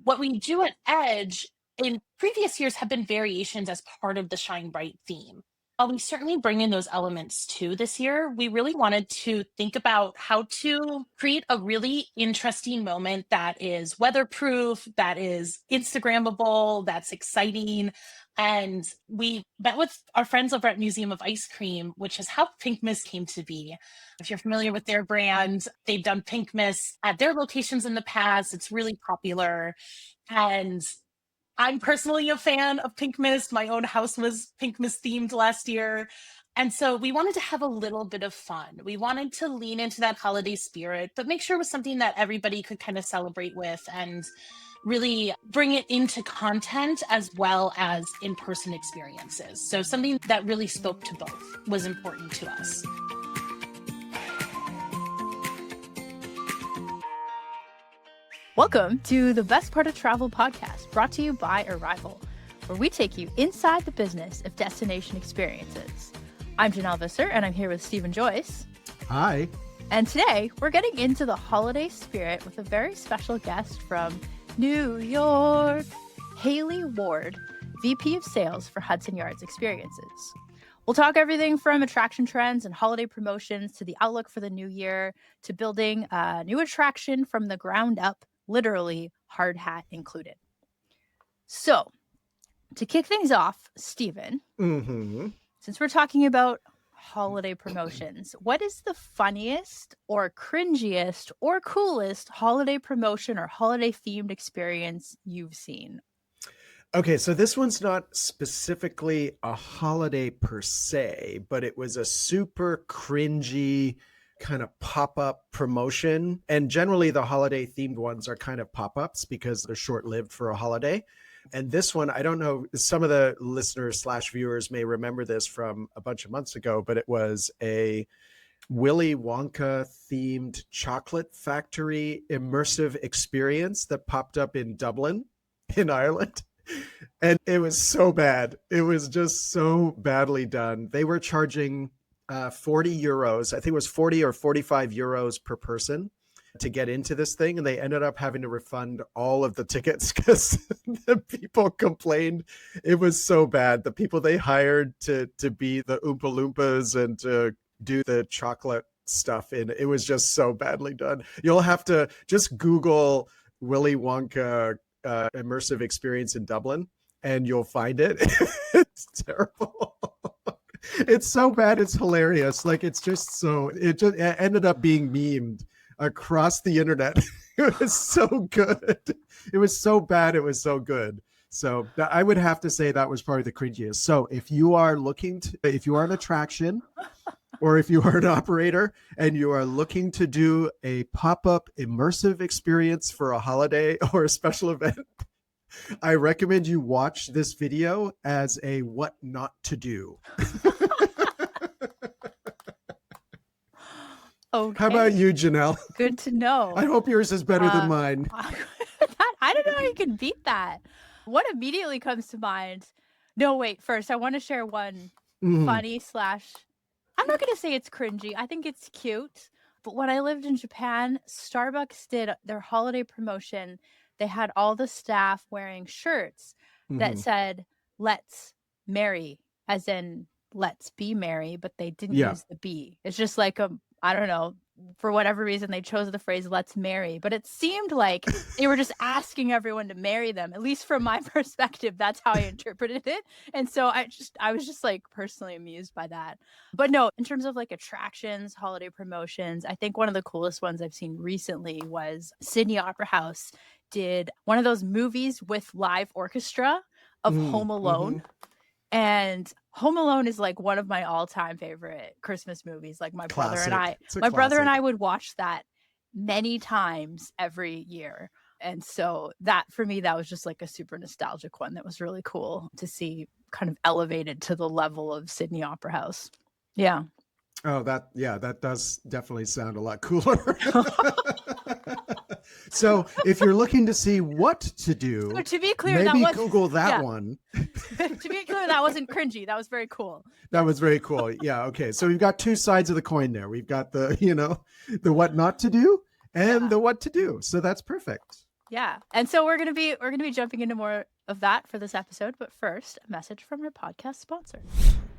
What we do at Edge in previous years have been variations as part of the Shine Bright theme. While we certainly bring in those elements too this year, we really wanted to think about how to create a really interesting moment that is weatherproof, that is Instagrammable, that's exciting. And we met with our friends over at Museum of Ice Cream, which is how Pinkmas came to be. If you're familiar with their brand, they've done Pinkmas at their locations in the past. It's really popular. And I'm personally a fan of Pinkmas. My own house was Pinkmas themed last year. And so we wanted to have a little bit of fun. We wanted to lean into that holiday spirit, but make sure it was something that everybody could kind of celebrate with and really bring it into content as well as in-person experiences. So something that really spoke to both was important to us. Welcome to the Best Part of Travel podcast, brought to you by Arival, where we take you inside the business of destination experiences. I'm Janelle Visser, and I'm here with Steve and Joyce. Hi. And today, we're getting into the holiday spirit with a very special guest from New York, Haley Ward, VP of Sales for Hudson Yards Experiences. We'll talk everything from attraction trends and holiday promotions to the outlook for the new year to building a new attraction from the ground up, literally hard hat included. So, to kick things off, Stephen, since we're talking about holiday promotions, what is the funniest or cringiest or coolest holiday promotion or holiday themed experience you've seen? Okay, so this one's not specifically a holiday per se, but it was a super cringy kind of pop-up promotion. And generally the holiday themed ones are kind of pop-ups because they're short-lived for a holiday. And this one, I don't know, some of the listeners / viewers may remember this from a bunch of months ago, but it was a Willy Wonka themed chocolate factory immersive experience that popped up in Dublin in Ireland. And it was so bad. It was just so badly done. They were charging 40 euros. I think it was 40 or 45 euros per person to get into this thing. And they ended up having to refund all of the tickets because the people complained. It was so bad. The people they hired to be the Oompa Loompas and to do the chocolate stuff it was just so badly done. You'll have to just Google Willy Wonka immersive experience in Dublin and you'll find it. It's terrible. It's so bad it's hilarious. Like it just ended up being memed across the internet. It was so good. It was so bad it was so good. So I would have to say that was probably the cringiest. So if you are an attraction or if you are an operator and you are looking to do a pop-up immersive experience for a holiday or a special event, I recommend you watch this video as a what not to do. Okay. How about you, Janelle? Good to know. I hope yours is better than mine. I don't know how you can beat that. What immediately comes to mind? No, wait. First, I want to share one funny / I'm not going to say it's cringy. I think it's cute. But when I lived in Japan, Starbucks did their holiday promotion. They had all the staff wearing shirts that said, "Let's marry," as in let's be merry, but they didn't use the be. It's just like I don't know, for whatever reason, they chose the phrase "let's marry," but it seemed like they were just asking everyone to marry them. At least from my perspective, that's how I interpreted it. And so I was just like personally amused by that. But no, in terms of like attractions, holiday promotions, I think one of the coolest ones I've seen recently was Sydney Opera House did one of those movies with live orchestra of Home Alone. And Home Alone is like one of my all-time favorite Christmas movies. Like my brother and I would watch that many times every year. And so that for me, that was just like a super nostalgic one that was really cool to see kind of elevated to the level of Sydney Opera House. Yeah. Oh, that does definitely sound a lot cooler. So if you're looking to see what to do, so to be clear, maybe Google that one. To be clear, that wasn't cringy. That was very cool. That was very cool. Yeah. Okay. So we've got two sides of the coin there. We've got the what not to do and the what to do. So that's perfect. Yeah. And so we're gonna be jumping into more of that for this episode, but first, a message from our podcast sponsor.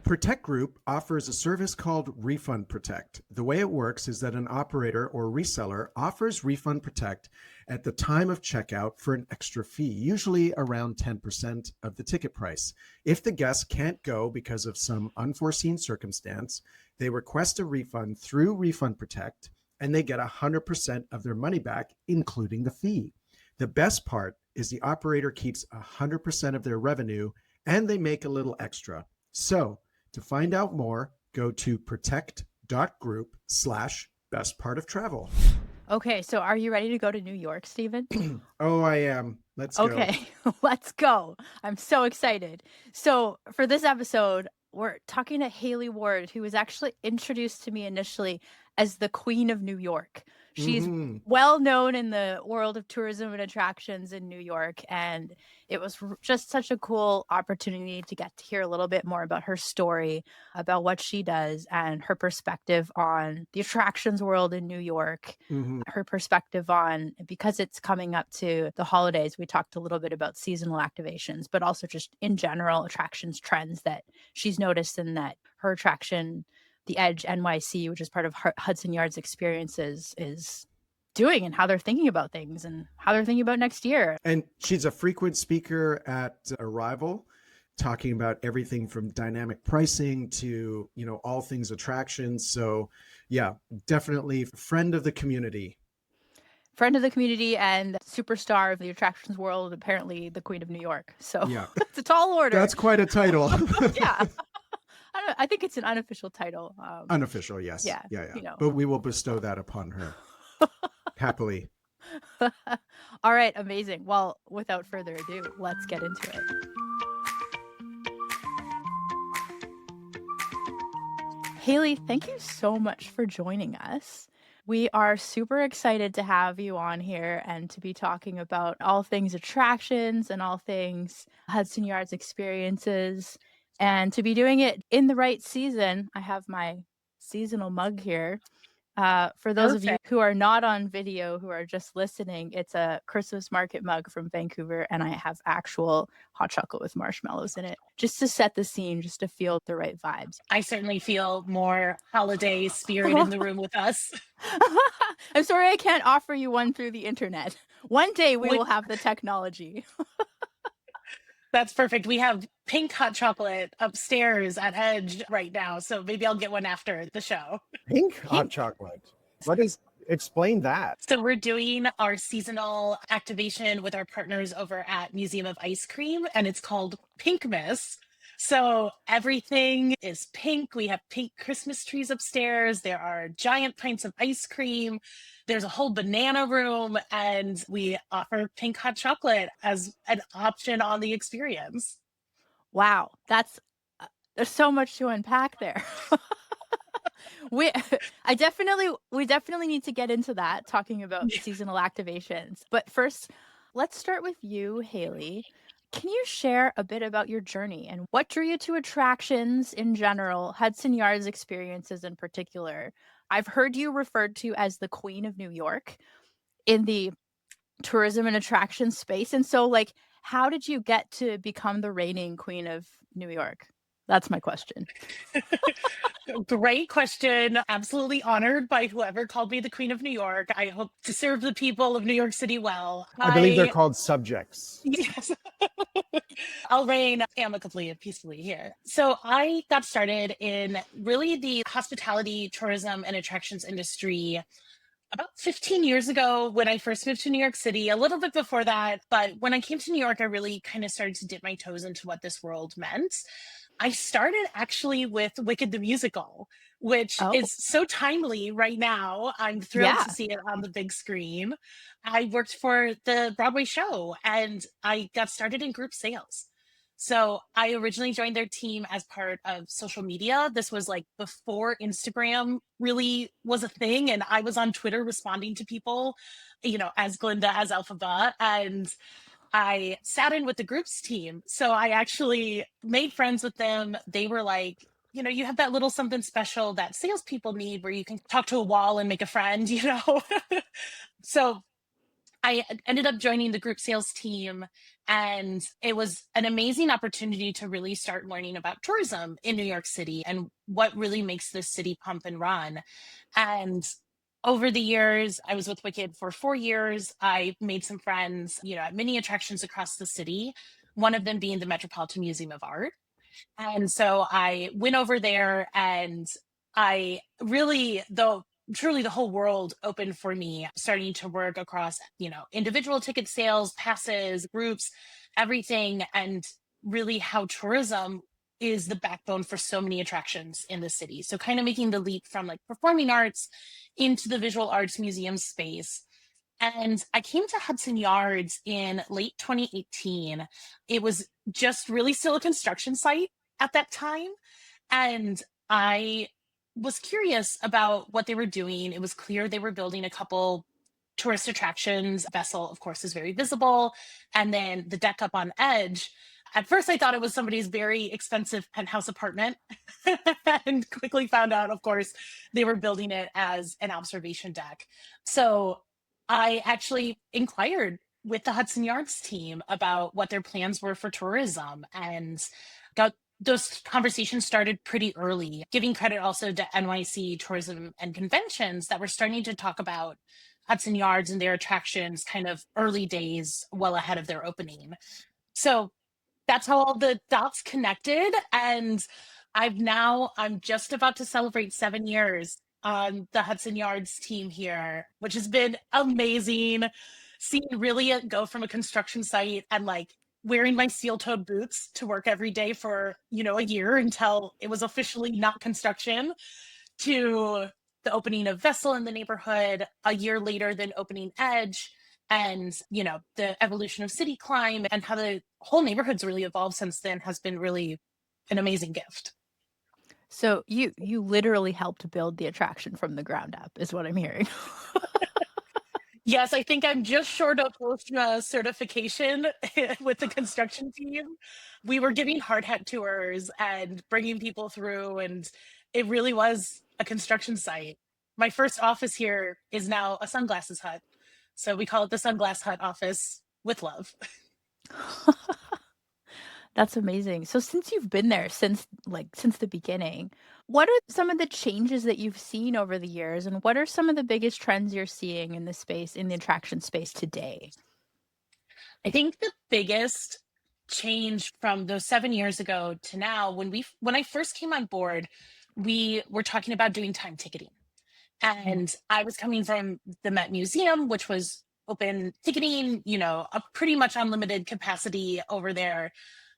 Protect Group offers a service called Refund Protect. The way it works is that an operator or reseller offers Refund Protect at the time of checkout for an extra fee, usually around 10% of the ticket price. If the guest can't go because of some unforeseen circumstance, they request a refund through Refund Protect, and they get 100% of their money back, including the fee. The best part is the operator keeps 100% of their revenue, and they make a little extra. So, to find out more, go to protect.group/bestpartoftravel. Okay, so are you ready to go to New York, Stephen? Oh, I am. Let's go. Okay, let's go. I'm so excited. So for this episode, we're talking to Haley Ward, who was actually introduced to me initially as the Queen of New York. She's well known in the world of tourism and attractions in New York, and it was just such a cool opportunity to get to hear a little bit more about her story, about what she does, and her perspective on the attractions world in New York. Her perspective on, because it's coming up to the holidays, we talked a little bit about seasonal activations, but also just in general attractions trends that she's noticed, and that her attraction, the Edge NYC, which is part of Hudson Yards Experiences, is doing, and how they're thinking about things and how they're thinking about next year. And she's a frequent speaker at Arrival, talking about everything from dynamic pricing to, all things attractions. So yeah, definitely friend of the community. Friend of the community and superstar of the attractions world, apparently the Queen of New York. So yeah, it's a tall order. That's quite a title. Yeah. I think it's an unofficial title. Unofficial, yes. Yeah. But we will bestow that upon her. Happily. All right, amazing. Well, without further ado, let's get into it. Haley, thank you so much for joining us. We are super excited to have you on here and to be talking about all things attractions and all things Hudson Yards Experiences, and to be doing it in the right season. I have my seasonal mug here. For those of you who are not on video, who are just listening, it's a Christmas market mug from Vancouver, and I have actual hot chocolate with marshmallows in it, just to set the scene, just to feel the right vibes. I certainly feel more holiday spirit in the room with us. I'm sorry I can't offer you one through the internet. One day we will have the technology. That's perfect. We have pink hot chocolate upstairs at Edge right now, so maybe I'll get one after the show. Pink hot chocolate. Explain that. So we're doing our seasonal activation with our partners over at Museum of Ice Cream, and it's called Pinkmas. So everything is pink. We have pink Christmas trees upstairs. There are giant pints of ice cream. There's a whole banana room, and we offer pink hot chocolate as an option on the experience. Wow, there's so much to unpack there. We definitely need to get into that, talking about seasonal activations. But first, let's start with you, Haley. Can you share a bit about your journey and what drew you to attractions in general, Hudson Yards Experiences in particular? I've heard you referred to as the Queen of New York in the tourism and attraction space. And so, how did you get to become the reigning Queen of New York? That's my question. Great question. Absolutely honored by whoever called me the Queen of New York. I hope to serve the people of New York City well. I believe they're called subjects. Yes. I'll reign amicably and peacefully here. So I got started in really the hospitality, tourism, and attractions industry about 15 years ago when I first moved to New York City, a little bit before that. But when I came to New York, I really kind of started to dip my toes into what this world meant. I started actually with Wicked the Musical, which is so timely right now. I'm thrilled to see it on the big screen. I worked for the Broadway show and I got started in group sales. So I originally joined their team as part of social media. This was before Instagram really was a thing. And I was on Twitter responding to people, as Glinda, as Alphaba. And I sat in with the groups team. So I actually made friends with them. They were like, you have that little something special that salespeople need where you can talk to a wall and make a friend, So I ended up joining the group sales team, and it was an amazing opportunity to really start learning about tourism in New York City and what really makes this city pump and run. And over the years, I was with Wicked for 4 years. I made some friends, at many attractions across the city, one of them being the Metropolitan Museum of Art. And so I went over there, and I really, though, truly the whole world opened for me, starting to work across, individual ticket sales, passes, groups, everything, and really how tourism is the backbone for so many attractions in the city. So kind of making the leap from like performing arts into the visual arts museum space. And I came to Hudson Yards in late 2018. It was just really still a construction site at that time. And I was curious about what they were doing. It was clear they were building a couple tourist attractions. Vessel, of course, is very visible. And then the deck up on Edge. At first, I thought it was somebody's very expensive penthouse apartment, and quickly found out, of course, they were building it as an observation deck. So I actually inquired with the Hudson Yards team about what their plans were for tourism, and got those conversations started pretty early, giving credit also to NYC Tourism and Conventions that were starting to talk about Hudson Yards and their attractions kind of early days, well ahead of their opening. So that's how all the dots connected. And I'm just about to celebrate 7 years on the Hudson Yards team here, which has been amazing. Seeing really it go from a construction site and like wearing my steel-toed boots to work every day for, a year until it was officially not construction, to the opening of Vessel in the neighborhood a year later than opening Edge, and the evolution of City Climb and how the whole neighborhood's really evolved since then has been really an amazing gift. So you literally helped build the attraction from the ground up, is what I'm hearing. Yes, I think I'm just short of certification with the construction team. We were giving hard hat tours and bringing people through, and it really was a construction site. My first office here is now a sunglasses hut. So we call it the Sunglass Hut office with love. That's amazing. So since you've been there since the beginning, what are some of the changes that you've seen over the years, and what are some of the biggest trends you're seeing in the space, in the attraction space today? I think the biggest change from those 7 years ago to now, when I first came on board, we were talking about doing time ticketing. And I was coming from the Met Museum, which was open ticketing, a pretty much unlimited capacity over there,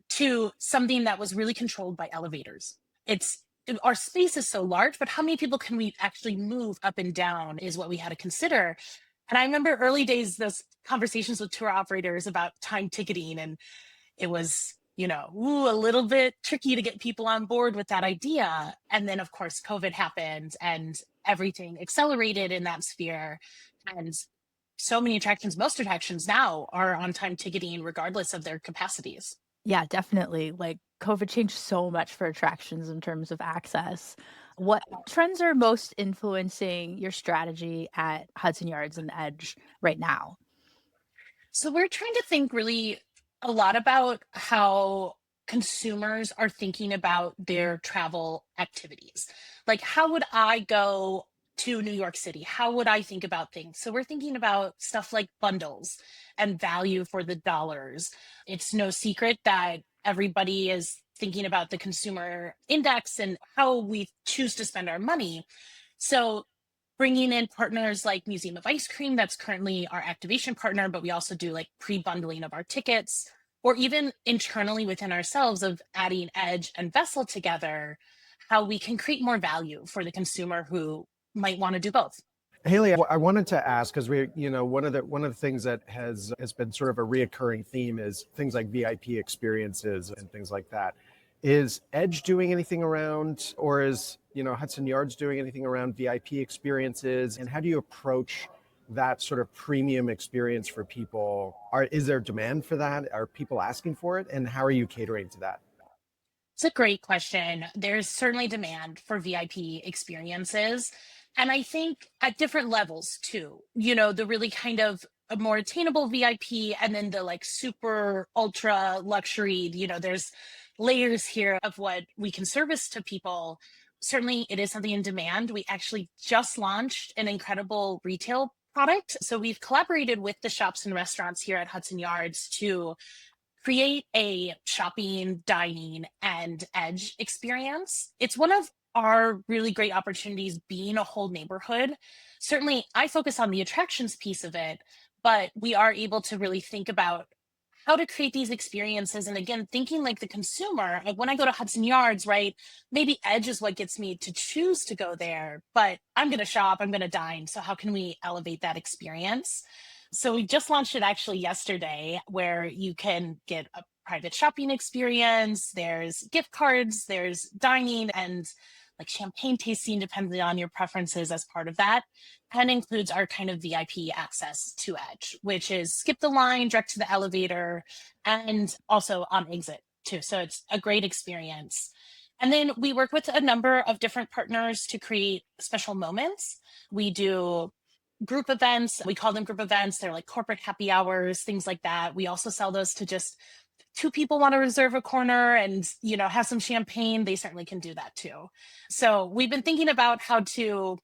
to something that was really controlled by elevators. Our space is so large, but how many people can we actually move up and down is what we had to consider. And I remember early days, those conversations with tour operators about time ticketing, and it was, a little bit tricky to get people on board with that idea. And then, of course, COVID happened and everything accelerated in that sphere. And so many attractions, most attractions now are on time ticketing, regardless of their capacities. Yeah, definitely. Like COVID changed so much for attractions in terms of access. What trends are most influencing your strategy at Hudson Yards and Edge right now? So we're trying to think really a lot about how consumers are thinking about their travel activities. Like, how would I go to New York City? How would I think about things? So we're thinking about stuff like bundles and value for the dollars. It's no secret that everybody is thinking about the consumer index and how we choose to spend our money. So bringing in partners like Museum of Ice Cream, that's currently our activation partner, but we also do like pre-bundling of our tickets, or even internally within ourselves of adding Edge and Vessel together, how we can create more value for the consumer who might want to do both. Haley, I wanted to ask, because one of the things that has been sort of a reoccurring theme is things like VIP experiences and things like that. Is Edge doing anything around, or is Hudson Yards doing anything around VIP experiences? And how do you approach that sort of premium experience for people? Is there demand for that? Are people asking for it? And how are you catering to that? It's a great question. There's certainly demand for VIP experiences. And I think at different levels too, the really kind of a more attainable VIP, and then the like super ultra luxury, there's layers here of what we can service to people. Certainly it is something in demand. We actually just launched an incredible retail product. So we've collaborated with the shops and restaurants here at Hudson Yards to create a shopping, dining, and edge experience. It's one of our really great opportunities being a whole neighborhood. Certainly, I focus on the attractions piece of it, but we are able to really think about how to create these experiences. And again, thinking like the consumer, like when I go to Hudson Yards, right? Maybe edge is what gets me to choose to go there, but I'm going to shop, I'm going to dine. So, how can we elevate that experience? So we just launched it actually yesterday, where you can get a private shopping experience. There's gift cards, there's dining, and like champagne tasting, depending on your preferences as part of that. And includes our kind of VIP access to Edge, which is skip the line, direct to the elevator, and also on exit too. So it's a great experience. And then we work with a number of different partners to create special moments. We do group events. We call them group events. They're like corporate happy hours, things like that. We also sell those to just two people want to reserve a corner and, have some champagne. They certainly can do that too. So we've been thinking about how to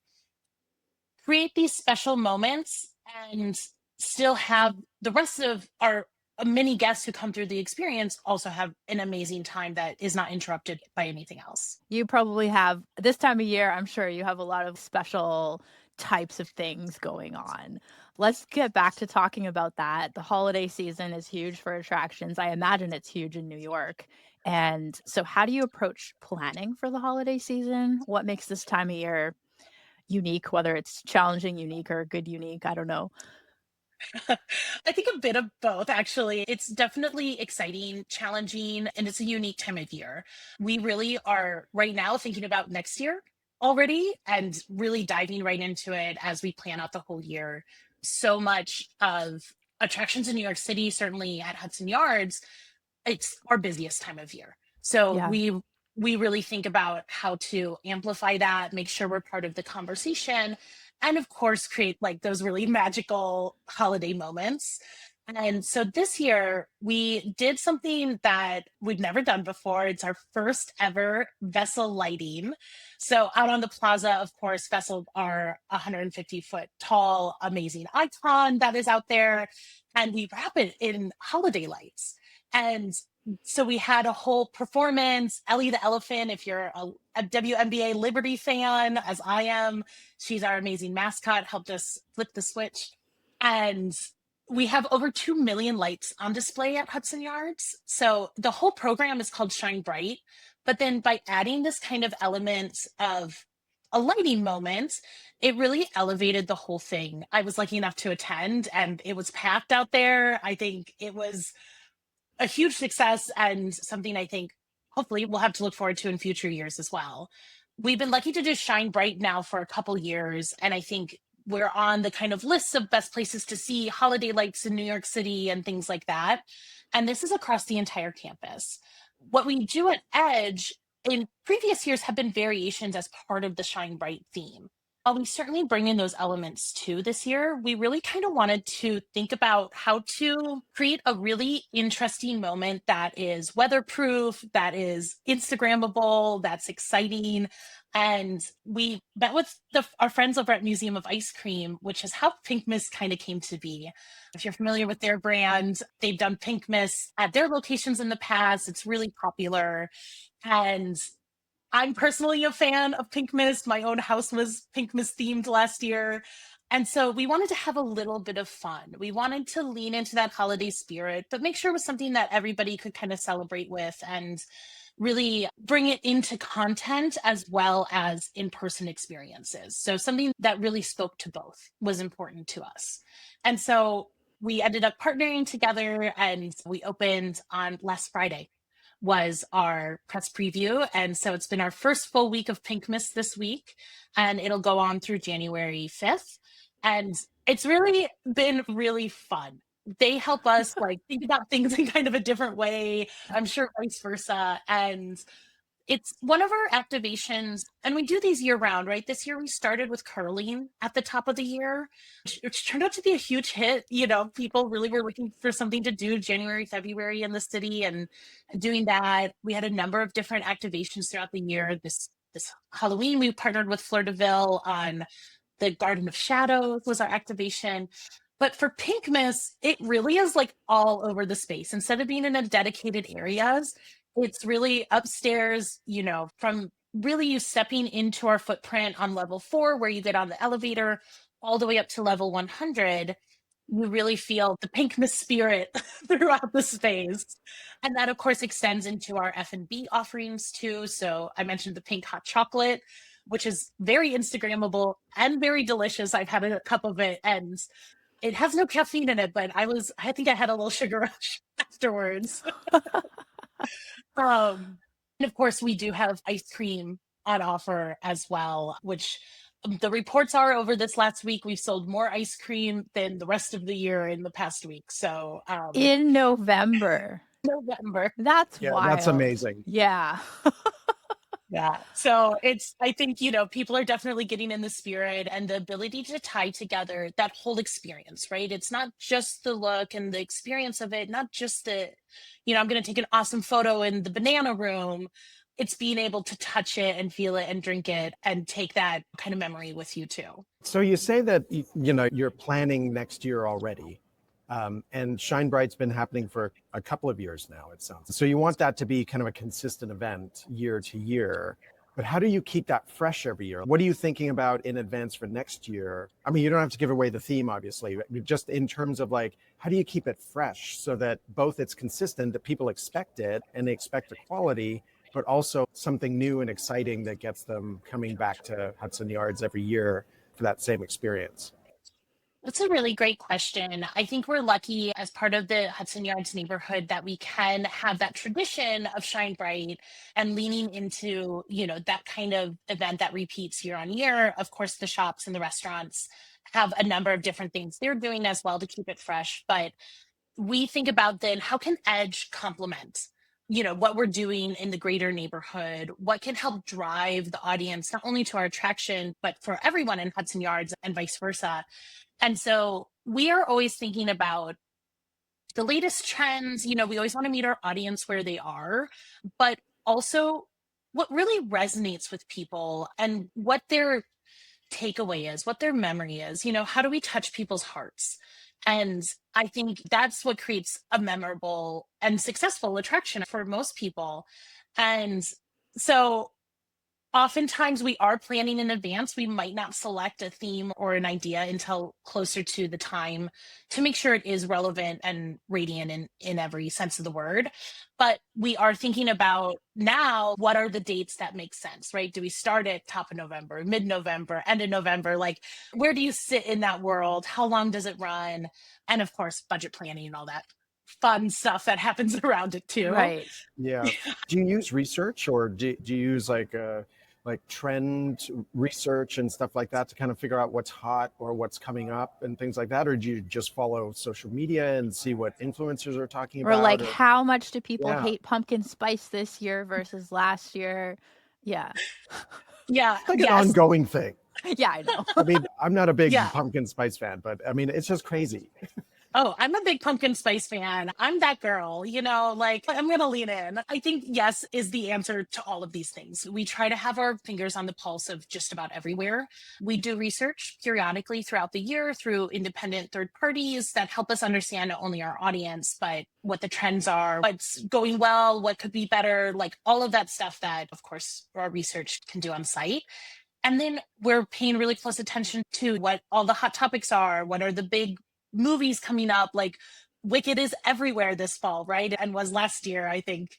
create these special moments and still have the rest of our many guests who come through the experience also have an amazing time that is not interrupted by anything else. You probably have, this time of year, I'm sure you have a lot of special types of things going on. Let's get back to talking about that. The holiday season is huge for attractions. I imagine it's huge in New York. And so how do you approach planning for the holiday season? What makes this time of year unique, whether it's challenging unique or good unique? I don't know. I think a bit of both, actually. It's definitely exciting, challenging, and it's a unique time of year. We really are right now thinking about next year already and really diving right into it as we plan out the whole year. So much of attractions in New York City, certainly at Hudson Yards, it's our busiest time of year. So Yeah. we really think about how to amplify that, make sure we're part of the conversation, and of course create like those really magical holiday moments. And so this year we did something that we've never done before. It's our first ever vessel lighting. So out on the plaza, of course, vessels are 150-foot tall, amazing icon that is out there. And we wrap it in holiday lights. And so we had a whole performance. Ellie the Elephant, if you're a WNBA Liberty fan, as I am, she's our amazing mascot, helped us flip the switch. And we have over 2 million lights on display at Hudson Yards. So the whole program is called Shine Bright. But then by adding this kind of element of a lighting moment, it really elevated the whole thing. I was lucky enough to attend and it was packed out there. I think it was a huge success and something I think hopefully we'll have to look forward to in future years as well. We've been lucky to just shine bright now for a couple years, and I think we're on the kind of lists of best places to see holiday lights in New York City and things like that. And this is across the entire campus. What we do at Edge in previous years have been variations as part of the Shine Bright theme. While we certainly bring in those elements too this year, we really kind of wanted to think about how to create a really interesting moment that is weatherproof, that is Instagrammable, that's exciting. And we met with our friends over at Museum of Ice Cream, which is how Pinkmas kind of came to be. If you're familiar with their brand, they've done Pinkmas at their locations in the past. It's really popular. And I'm personally a fan of Pinkmas. My own house was Pinkmas themed last year. And so we wanted to have a little bit of fun. We wanted to lean into that holiday spirit, but make sure it was something that everybody could kind of celebrate with and really bring it into content as well as in-person experiences. So something that really spoke to both was important to us. And so we ended up partnering together and we opened on last Friday was our press preview. And so it's been our first full week of Pinkmas this week, and it'll go on through January 5th. And it's really been really fun. They help us like think about things in kind of a different way. I'm sure vice versa. And It's one of our activations, and we do these year round, right? This year we started with curling at the top of the year, which turned out to be a huge hit. People really were looking for something to do January, February in the city, and doing that. We had a number of different activations throughout the year. This Halloween, we partnered with Fleur de Ville on the Garden of Shadows was our activation. But for Pinkmas, it really is like all over the space. Instead of being in a dedicated areas, it's really upstairs, from really you stepping into our footprint on level 4, where you get on the elevator, all the way up to level 100. You really feel the Pinkmas spirit throughout the space. And that, of course, extends into our F&B offerings too. So I mentioned the pink hot chocolate, which is very Instagrammable and very delicious. I've had a cup of it, and it has no caffeine in it, but I think I had a little sugar rush afterwards. And of course, we do have ice cream on offer as well, which the reports are over this last week, we've sold more ice cream than the rest of the year in the past week. So in November. November. That's Yeah, wild. that's amazing. Yeah. Yeah. So I think, people are definitely getting in the spirit and the ability to tie together that whole experience, right? It's not just the look and the experience of it, not just I'm going to take an awesome photo in the banana room. It's being able to touch it and feel it and drink it and take that kind of memory with you too. So you say that you're planning next year already, and Shine Bright's been happening for a couple of years now, it sounds. So you want that to be kind of a consistent event year to year. But how do you keep that fresh every year? What are you thinking about in advance for next year? I mean, you don't have to give away the theme, obviously, but just in terms of like, how do you keep it fresh so that both it's consistent, that people expect it and they expect the quality, but also something new and exciting that gets them coming back to Hudson Yards every year for that same experience? That's a really great question. I think we're lucky as part of the Hudson Yards neighborhood that we can have that tradition of Shine Bright and leaning into, that kind of event that repeats year on year. Of course, the shops and the restaurants have a number of different things they're doing as well to keep it fresh. But we think about then how can Edge complement what we're doing in the greater neighborhood, what can help drive the audience not only to our attraction but for everyone in Hudson Yards and vice versa. And so we are always thinking about the latest trends. We always want to meet our audience where they are, but also what really resonates with people and what their takeaway is, what their memory is. How do we touch people's hearts? And I think that's what creates a memorable and successful attraction for most people. And so oftentimes we are planning in advance. We might not select a theme or an idea until closer to the time to make sure it is relevant and radiant in every sense of the word. But we are thinking about now, what are the dates that make sense, right? Do we start at top of November, mid-November, end of November? Like, where do you sit in that world? How long does it run? And of course, budget planning and all that fun stuff that happens around it too. Right. Yeah. Do you use research, or do you use like trend research and stuff like that to kind of figure out what's hot or what's coming up and things like that? Or do you just follow social media and see what influencers are talking about? Or like, how much do people Yeah. hate pumpkin spice this year versus last year? Yeah. Yeah. It's like an ongoing thing. Yeah, I know. I mean, I'm not a big Yeah. pumpkin spice fan, but I mean, it's just crazy. Oh, I'm a big pumpkin spice fan. I'm that girl, like I'm going to lean in. I think yes is the answer to all of these things. We try to have our fingers on the pulse of just about everywhere. We do research periodically throughout the year through independent third parties that help us understand not only our audience, but what the trends are, what's going well, what could be better, like all of that stuff that, of course, our research can do on site. And then we're paying really close attention to what all the hot topics are. What are the big movies coming up? Like Wicked is everywhere this fall, right? And was last year, I think.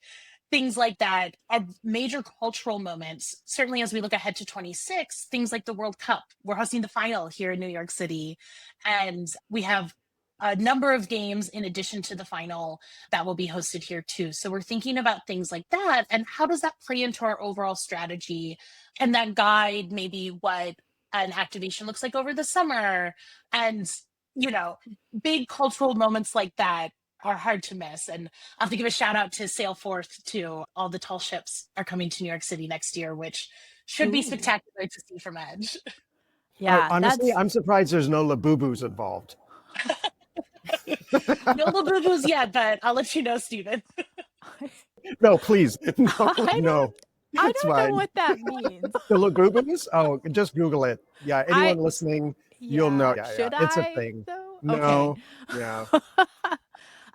Things like that are major cultural moments. Certainly as we look ahead to 26, things like the World Cup. We're hosting the final here in New York City. And we have a number of games in addition to the final that will be hosted here too. So we're thinking about things like that. And how does that play into our overall strategy? And that guide maybe what an activation looks like over the summer. And, big cultural moments like that are hard to miss. And I'll have to give a shout out to Sailforth too. All the tall ships are coming to New York City next year, which should be Ooh. spectacular to see from Edge. Yeah, Honestly, that's I'm surprised there's no Labubus involved. No Labubus yet, but I'll let you know, Stephen. No, please. No, I no. It's don't know fine. what that means. The Lagubus? Oh, just Google it. Yeah, anyone listening, you'll know. Yeah, Should it's a I thing. though? Okay. No, yeah.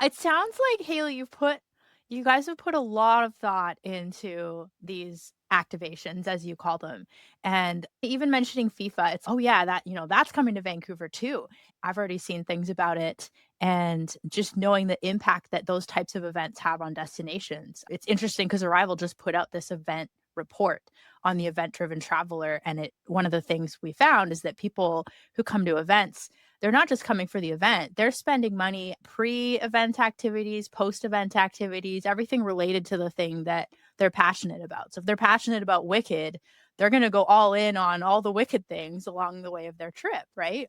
It sounds like, Haley, you guys have put a lot of thought into these activations, as you call them. And even mentioning FIFA, it's, oh yeah, that's coming to Vancouver too. I've already seen things about it. And just knowing the impact that those types of events have on destinations. It's interesting because Arrival just put out this event report on the event driven traveler. And one of the things we found is that people who come to events, they're not just coming for the event, they're spending money pre-event activities, post-event activities, everything related to the thing that they're passionate about. So if they're passionate about Wicked, they're going to go all in on all the Wicked things along the way of their trip, right?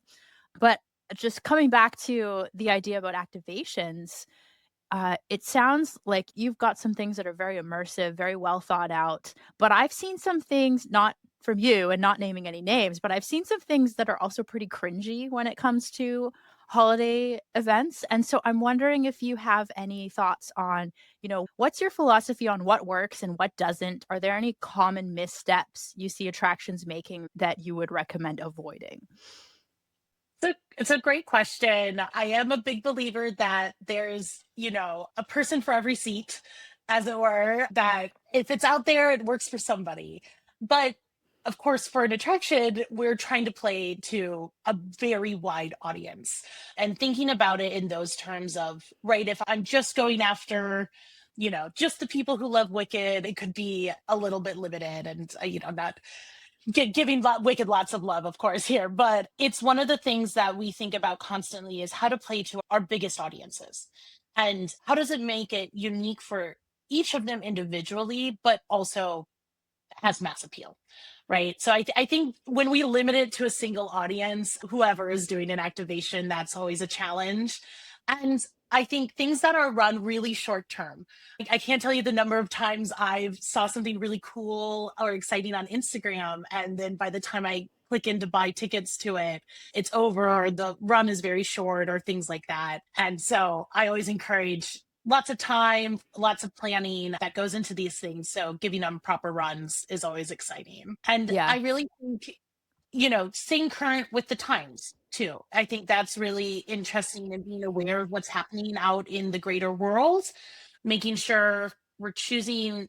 But just coming back to the idea about activations, it sounds like you've got some things that are very immersive, very well thought out. But I've seen some things, not from you and not naming any names, but I've seen some things that are also pretty cringy when it comes to holiday events. And so I'm wondering if you have any thoughts on, what's your philosophy on what works and what doesn't? Are there any common missteps you see attractions making that you would recommend avoiding? It's a great question. I am a big believer that there's, a person for every seat, as it were, that if it's out there, it works for somebody. But of course, for an attraction, we're trying to play to a very wide audience and thinking about it in those terms of, right, if I'm just going after, just the people who love Wicked, it could be a little bit limited and, not giving Wicked lots of love, of course, here. But it's one of the things that we think about constantly is how to play to our biggest audiences. And how does it make it unique for each of them individually, but also has mass appeal, right? So I think when we limit it to a single audience, whoever is doing an activation, that's always a challenge. And I think things that are run really short term. I can't tell you the number of times I've saw something really cool or exciting on Instagram, and then by the time I click in to buy tickets to it, it's over or the run is very short or things like that. And so I always encourage lots of time, lots of planning that goes into these things. So giving them proper runs is always exciting. And Yeah. I really think, staying current with the times too. I think that's really interesting and being aware of what's happening out in the greater world, making sure we're choosing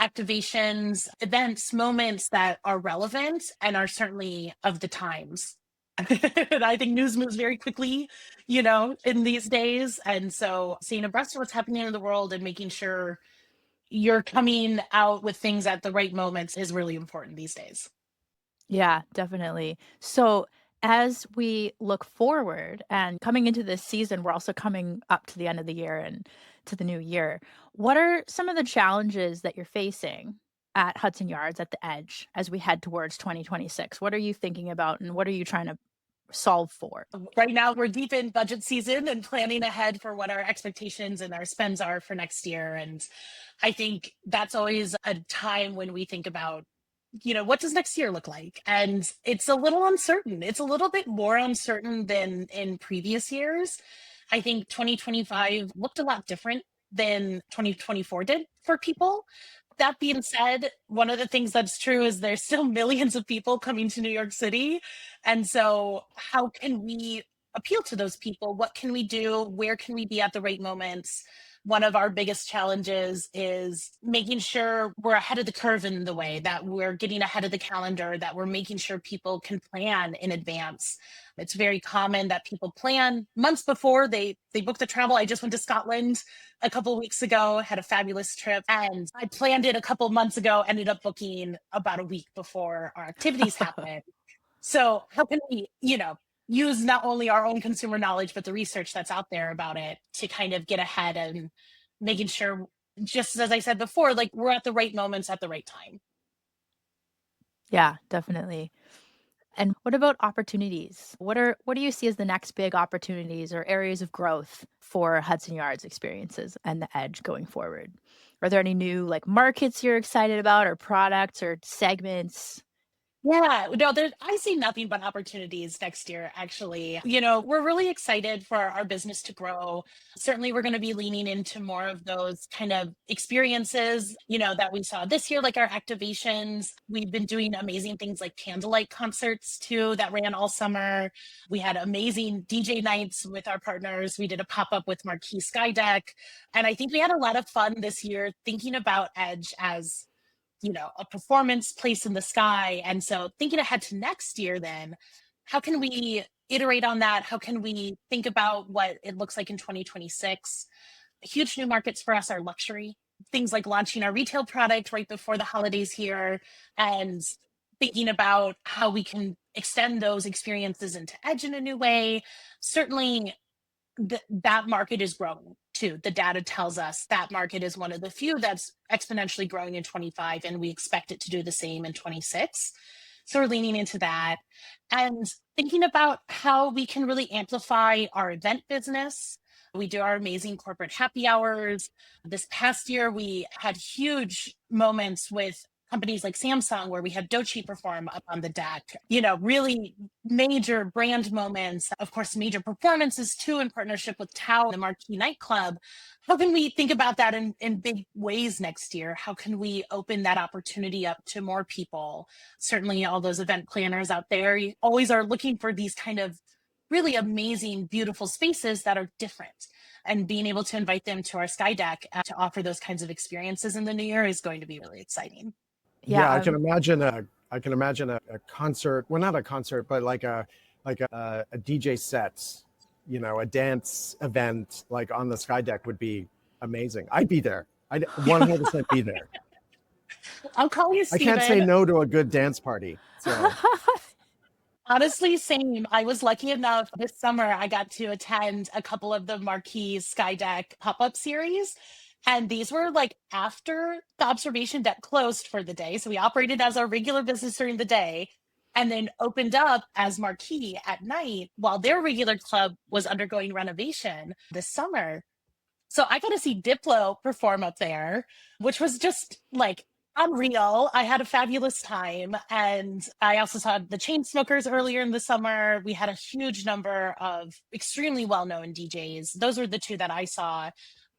activations, events, moments that are relevant and are certainly of the times. And I think news moves very quickly, in these days. And so seeing abreast of what's happening in the world and making sure you're coming out with things at the right moments is really important these days. Yeah, definitely. So as we look forward and coming into this season, we're also coming up to the end of the year and to the new year. What are some of the challenges that you're facing at Hudson Yards at the Edge as we head towards 2026? What are you thinking about and what are you trying to solve for? Right now, we're deep in budget season and planning ahead for what our expectations and our spends are for next year. And I think that's always a time when we think about, what does next year look like? And it's a little uncertain. It's a little bit more uncertain than in previous years. I think 2025 looked a lot different than 2024 did for people. That being said, one of the things that's true is there's still millions of people coming to New York City. And so, how can we appeal to those people? What can we do? Where can we be at the right moments? One of our biggest challenges is making sure we're ahead of the curve in the way that we're getting ahead of the calendar, that we're making sure people can plan in advance. It's very common that people plan months before they book the travel. I just went to Scotland a couple of weeks ago, had a fabulous trip, and I planned it a couple of months ago, ended up booking about a week before our activities happened. So how can we, use not only our own consumer knowledge, but the research that's out there about it to kind of get ahead and making sure, just as I said before, like we're at the right moments at the right time. Yeah, definitely. And what about opportunities? What do you see as the next big opportunities or areas of growth for Hudson Yards Experiences and the Edge going forward? Are there any new like markets you're excited about or products or segments? Yeah, no, I see nothing but opportunities next year, actually. We're really excited for our business to grow. Certainly, we're going to be leaning into more of those kind of experiences, that we saw this year, like our activations. We've been doing amazing things like candlelight concerts too, that ran all summer. We had amazing DJ nights with our partners. We did a pop up with Marquee Sky Deck. And I think we had a lot of fun this year thinking about Edge as a performance place in the sky. And so thinking ahead to next year, then, how can we iterate on that? How can we think about what it looks like in 2026? Huge new markets for us are luxury, things like launching our retail product right before the holidays here, and thinking about how we can extend those experiences into Edge in a new way. Certainly, that market is growing too. The data tells us that market is one of the few that's exponentially growing in 25, and we expect it to do the same in 26. So we're leaning into that and thinking about how we can really amplify our event business. We do our amazing corporate happy hours. This past year, we had huge moments with companies like Samsung, where we had Doechii perform up on the deck, really major brand moments, of course, major performances too, in partnership with Tao, the Marquee nightclub. How can we think about that in big ways next year? How can we open that opportunity up to more people? Certainly all those event planners out there always are looking for these kind of really amazing, beautiful spaces that are different. And being able to invite them to our Sky Deck to offer those kinds of experiences in the new year is going to be really exciting. Yeah, Yeah. I can imagine a concert. Well, not a concert, but like a DJ set, a dance event like on the Sky Deck would be amazing. I'd be there. I'd 100% be there. I'll call you, I Steven. can't say no to a good dance party. So Honestly, same. I was lucky enough this summer, I got to attend a couple of the Marquee Sky Deck pop-up series. And these were like after the observation deck closed for the day. So we operated as our regular business during the day and then opened up as Marquee at night while their regular club was undergoing renovation this summer. So I got to see Diplo perform up there, which was just like unreal. I had a fabulous time. And I also saw the Chainsmokers earlier in the summer. We had a huge number of extremely well-known DJs. Those were the two that I saw.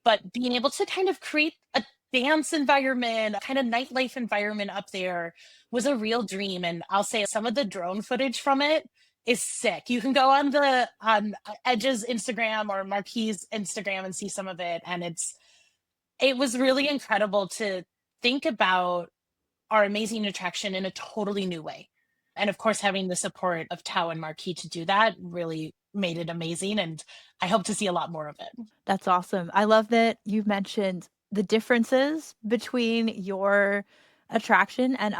But being able to kind of create a dance environment, a kind of nightlife environment up there was a real dream. And I'll say some of the drone footage from it is sick. You can go on Edge's Instagram or Marquee's Instagram and see some of it. And it was really incredible to think about our amazing attraction in a totally new way. And of course, having the support of Tao and Marquee to do that really made it amazing. And I hope to see a lot more of it. That's awesome. I love that you've mentioned the differences between your attraction and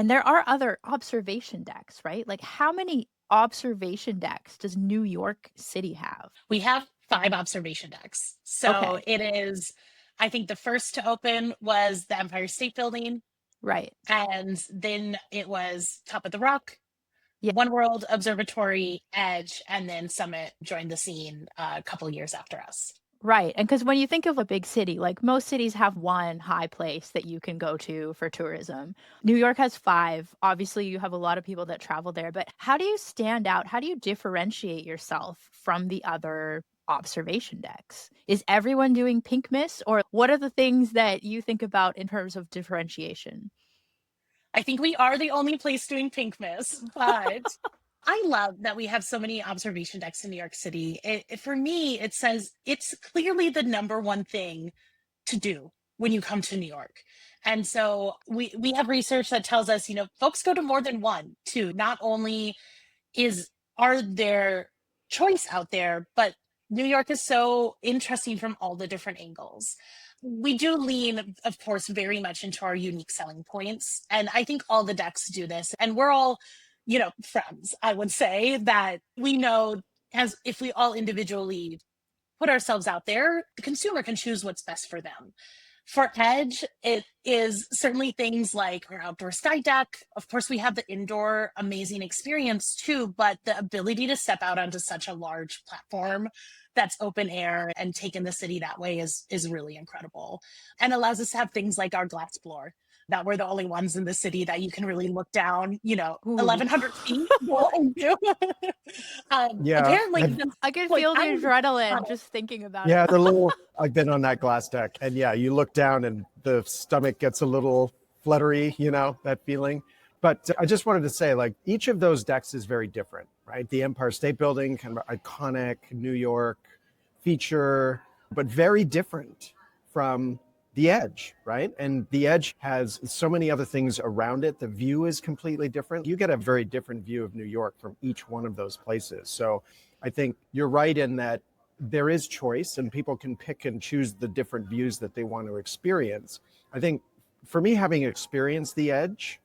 there are other observation decks, right? Like how many observation decks does New York City have? We have 5 observation decks. So Okay. it is, I think the first to open was the Empire State Building. Right. And then it was Top of the Rock, Yeah. One World Observatory, Edge, and then Summit joined the scene a couple of years after us. Right. And because when you think of a big city, like most cities have one high place that you can go to for tourism. New York has 5. Obviously, you have a lot of people that travel there. But how do you stand out? How do you differentiate yourself from the other observation decks? Is everyone doing Pinkmas? Or what are the things that you think about in terms of differentiation? I think we are the only place doing Pinkmas, but I love that we have so many observation decks in New York City. For me, it says it's clearly the number one thing to do when you come to New York. And so we have research that tells us, folks go to more than one too. Not only are there choice out there, but New York is so interesting from all the different angles. We do lean, of course, very much into our unique selling points. And I think all the decks do this. And we're all, friends, I would say, that we know as if we all individually put ourselves out there, the consumer can choose what's best for them. For Edge, it is certainly things like our outdoor sky deck. Of course, we have the indoor amazing experience too, but the ability to step out onto such a large platform that's open air and take in the city that way is really incredible, and allows us to have things like our glass floor that we're the only ones in the city that you can really look down, Ooh. 1,100 feet. Yeah. Apparently, I can like, feel the I'm adrenaline just thinking about Yeah, it. the little, I've been on that glass deck, and yeah, you look down and the stomach gets a little fluttery, that feeling. But I just wanted to say, like, each of those decks is very different, right? The Empire State Building, kind of iconic New York feature, but very different from the Edge, right? And the Edge has so many other things around it. The view is completely different. You get a very different view of New York from each one of those places. So I think you're right in that there is choice and people can pick and choose the different views that they want to experience. I think for me, having experienced the Edge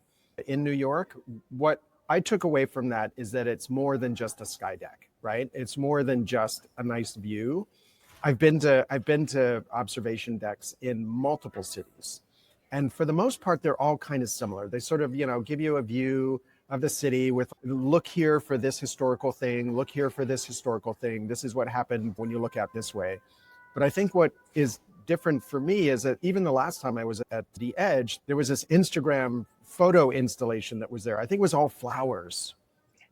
in New York, what I took away from that is that it's more than just a sky deck, right? It's more than just a nice view. I've been to observation decks in multiple cities, and for the most part, they're all kind of similar. They sort of, give you a view of the city with look here for this historical thing, look here for this historical thing. This is what happened when you look out this way. But I think what is different for me is that even the last time I was at the Edge, there was this Instagram photo installation that was there. I think it was all flowers.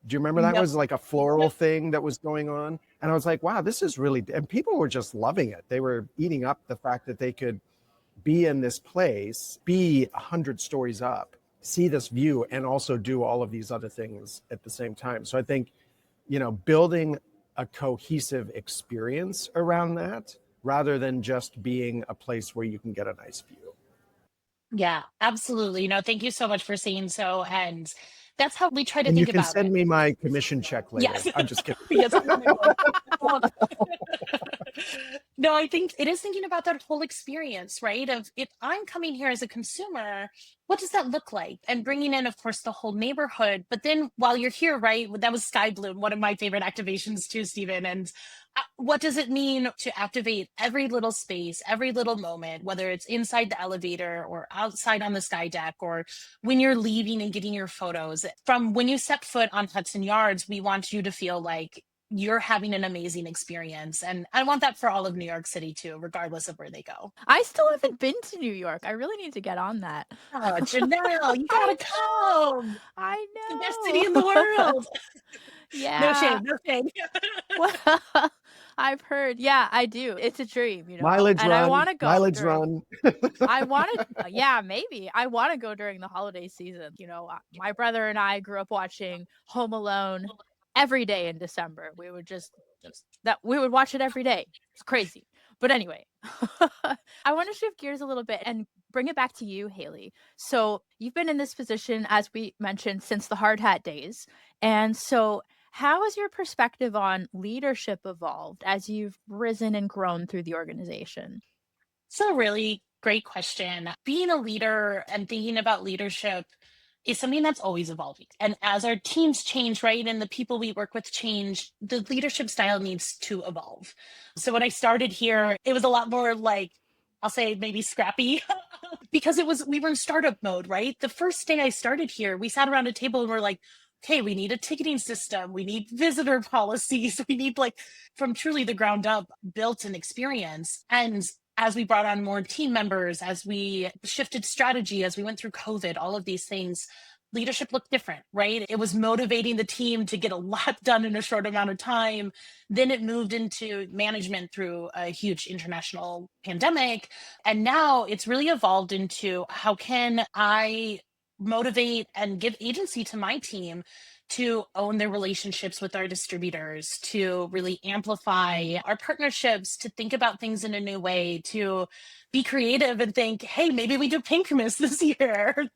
Do you remember that Yep. was like a floral thing that was going on? And I was like, wow, this is really, and people were just loving it. They were eating up the fact that they could be in this place, be 100 stories up, see this view, and also do all of these other things at the same time. So I think, building a cohesive experience around that rather than just being a place where you can get a nice view. Yeah, absolutely. No, thank you so much for saying so. And that's how we try to And you think can about send it. me my commission check later. Yes. I'm just kidding. Yes. Um, no, I think it is thinking about that whole experience, right? Of if I'm coming here as a consumer, what does that look like? And bringing in, of course, the whole neighborhood. But then while you're here, right, that was Sky Bloom, one of my favorite activations too, Stephen. And what does it mean to activate every little space, every little moment, whether it's inside the elevator or outside on the sky deck, or when you're leaving and getting your photos? From when you step foot on Hudson Yards, we want you to feel like you're having an amazing experience. And I want that for all of New York City too, regardless of where they go. I still haven't been to New York. I really need to get on that. Oh, Janelle, you I gotta know. come. I It's the best know. city in the world. No Yeah. shame, no shame. Well, I've heard. Yeah, I do. It's a dream, Mileage and I run, want to go mileage during. run. I want to. Yeah, maybe I want to go during the holiday season. My brother and I grew up watching Home Alone every day in December. We would we would watch it every day. It's crazy. But anyway, I want to shift gears a little bit and bring it back to you, Haley. So you've been in this position, as we mentioned, since the hard hat days. And so how has your perspective on leadership evolved as you've risen and grown through the organization? It's a really great question. Being a leader and thinking about leadership is something that's always evolving. And as our teams change, right, and the people we work with change, the leadership style needs to evolve. So when I started here, it was a lot more like, I'll say maybe scrappy because we were in startup mode, right? The first day I started here, we sat around a table and we're like, okay, we need a ticketing system, we need visitor policies, we need like from truly the ground up built an experience. And as we brought on more team members, as we shifted strategy, as we went through COVID, all of these things, leadership looked different, right? It was motivating the team to get a lot done in a short amount of time. Then it moved into management through a huge international pandemic. And now it's really evolved into how can I motivate and give agency to my team to own their relationships with our distributors, to really amplify our partnerships, to think about things in a new way, to be creative and think, hey, maybe we do Pinkmas this year.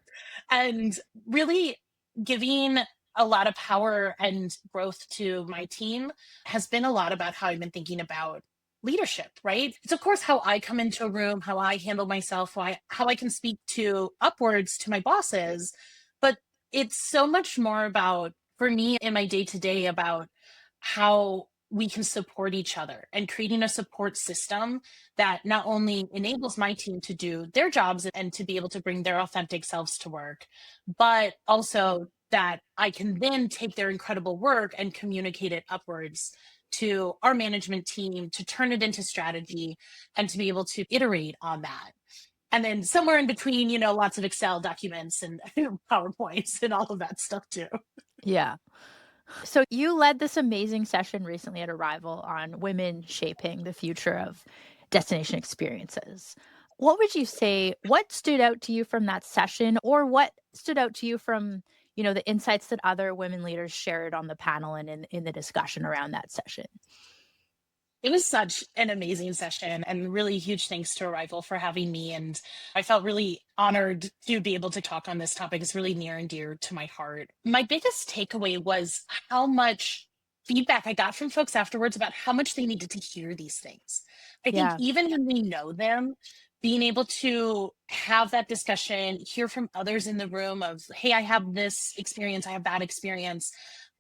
And really giving a lot of power and growth to my team has been a lot about how I've been thinking about leadership, right? It's of course how I come into a room, how I handle myself, how I can speak to upwards to my bosses, but it's so much more about, for me in my day to day, about how we can support each other, and creating a support system that not only enables my team to do their jobs and to be able to bring their authentic selves to work, but also that I can then take their incredible work and communicate it upwards to our management team to turn it into strategy and to be able to iterate on that. And then somewhere in between, lots of Excel documents and PowerPoints and all of that stuff too. Yeah. So you led this amazing session recently at Arrival on women shaping the future of destination experiences. What would you say, what stood out to you from that session, or what stood out to you from, the insights that other women leaders shared on the panel and in the discussion around that session? It was such an amazing session, and really huge thanks to Arrival for having me. And I felt really honored to be able to talk on this topic. It's really near and dear to my heart. My biggest takeaway was how much feedback I got from folks afterwards about how much they needed to hear these things. I think Yeah. even when we know them, being able to have that discussion, hear from others in the room of, hey, I have this experience, I have that experience,